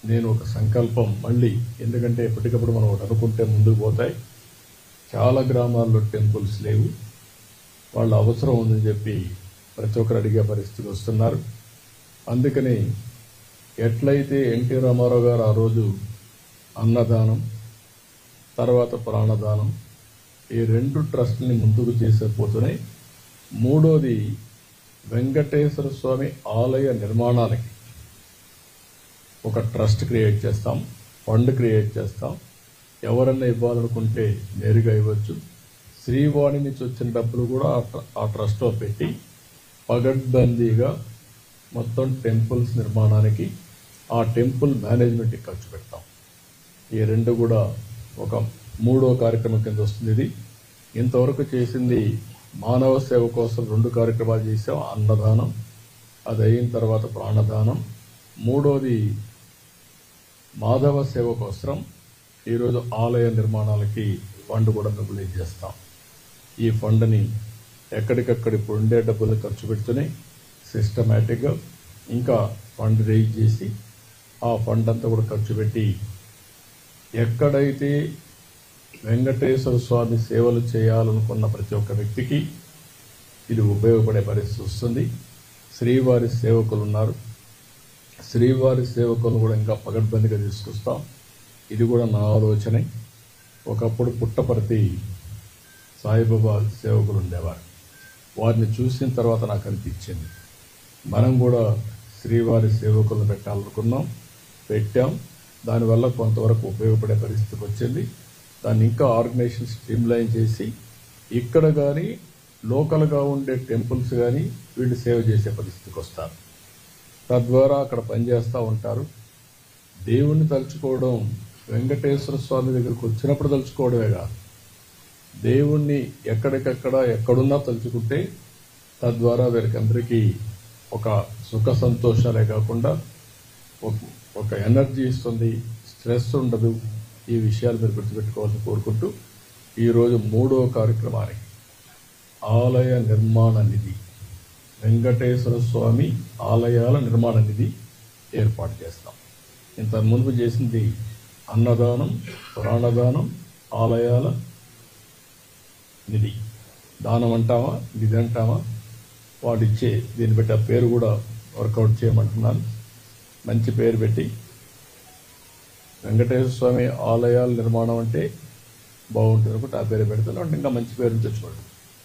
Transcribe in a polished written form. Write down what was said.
నేను ఒక సంకల్పం మళ్ళీ, ఎందుకంటే ఎప్పటికప్పుడు మనం ఒకటి అనుకుంటే ముందుకు పోతాయి. చాలా గ్రామాల్లో టెంపుల్స్ లేవు, వాళ్ళ అవసరం ఉందని చెప్పి ప్రతి ఒక్కరు అడిగే పరిస్థితి వస్తున్నారు. అందుకని ఎట్లయితే ఎన్టీ రామారావు గారు ఆ రోజు అన్నదానం తర్వాత ప్రాణదానం ఈ 2 ట్రస్ట్ని ముందుకు చేసేపోతున్నాయి. మూడోది వెంకటేశ్వర స్వామి ఆలయ నిర్మాణాలకి ఒక ట్రస్ట్ క్రియేట్ చేస్తాం, ఫండ్ క్రియేట్ చేస్తాం. ఎవరన్నా ఇవ్వాలనుకుంటే నేరుగా ఇవ్వచ్చు. శ్రీవాణి నుంచి వచ్చిన డబ్బులు కూడా ఆ ట్రస్ట్లో పెట్టి పగడ్బందీగా మొత్తం టెంపుల్స్ నిర్మాణానికి, ఆ టెంపుల్ మేనేజ్మెంట్కి ఖర్చు పెడతాం. ఈ 2 కూడా ఒక 3వ కార్యక్రమం కింద వస్తుంది. ఇది ఇంతవరకు చేసింది మానవ సేవ కోసం 2 కార్యక్రమాలు చేసాం. అన్నదానం, అది అయిన తర్వాత ప్రాణదానం. మూడోది మాధవ సేవ కోసం ఈరోజు ఆలయ నిర్మాణాలకి ఫండ్ కూడా మొబిలైజ్ చేస్తాం. ఈ ఫండ్ని ఎక్కడికక్కడ ఇప్పుడు ఉండే డబ్బులు ఖర్చు పెడుతూనే సిస్టమేటిక్గా ఇంకా ఫండ్ రేజ్ చేసి ఆ ఫండ్ అంతా కూడా ఖర్చు పెట్టి ఎక్కడైతే వెంకటేశ్వర స్వామి సేవలు చేయాలనుకున్న ప్రతి ఒక్క వ్యక్తికి ఇది ఉపయోగపడే పరిస్థితి వస్తుంది. శ్రీవారి సేవకులు ఉన్నారు, శ్రీవారి సేవకులను కూడా ఇంకా పగడ్బందీగా తీసుకొస్తాం. ఇది కూడా నా ఆలోచనే. ఒకప్పుడు పుట్టపర్తి సాయిబాబా సేవకులు ఉండేవారు, వారిని చూసిన తర్వాత నాకు అనిపించింది మనం కూడా శ్రీవారి సేవకులను పెట్టాలనుకున్నాం, పెట్టాం. దానివల్ల కొంతవరకు ఉపయోగపడే పరిస్థితికి వచ్చింది. దాన్ని ఇంకా ఆర్గనైజేషన్ స్ట్రీమ్లైన్ చేసి ఇక్కడ కానీ లోకల్గా ఉండే టెంపుల్స్ కానీ వీళ్ళు సేవ చేసే పరిస్థితికి వస్తారు. తద్వారా అక్కడ పనిచేస్తూ ఉంటారు. దేవుణ్ణి తలుచుకోవడం వెంకటేశ్వర స్వామి దగ్గరికి వచ్చినప్పుడు తలుచుకోవడమే కాదు, దేవుణ్ణి ఎక్కడికక్కడ ఎక్కడున్నా తలుచుకుంటే తద్వారా వీరికందరికీ ఒక సుఖ సంతోషాలే కాకుండా ఒక ఎనర్జీ ఇస్తుంది, స్ట్రెస్ ఉండదు. ఈ విషయాలు మీరు గుర్తుపెట్టుకోవాలని కోరుకుంటూ ఈరోజు 3వ కార్యక్రమానికి ఆలయ నిర్మాణ నిధి, వెంకటేశ్వర స్వామి ఆలయాల నిర్మాణ నిధి ఏర్పాటు చేస్తాం. ఇంత ముందు చేసింది అన్నదానం, ప్రాణదానం, ఆలయాల నిధి. దానం అంటామా, నిధి అంటామా, వాడిచ్చే దీన్ని బట్టి ఆ పేరు కూడా వర్కౌట్ చేయమంటున్నాను. మంచి పేరు పెట్టి వెంకటేశ్వర స్వామి ఆలయాల నిర్మాణం అంటే బాగుంటుంది అనుకుంటే ఆ పేరు పెడతాను. అంటే ఇంకా మంచి పేరు తెచ్చుకోండి.